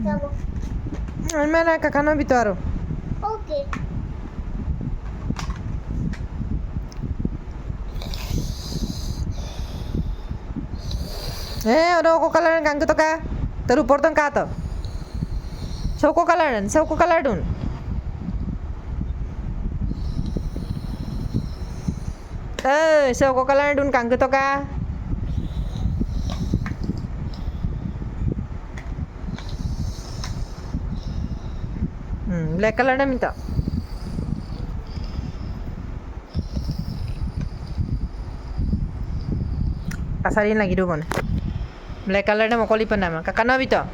Kamu. Mana kakak no bitaro. Okay. Oro ko kalaran kang to ka. Taru portong ka to. Sauko kalaran. Sauko kalaran dun kang to ka. Black color na minta. Pasarin lagi dulu bon. Black color na mokoli pa naman. Kakano bito?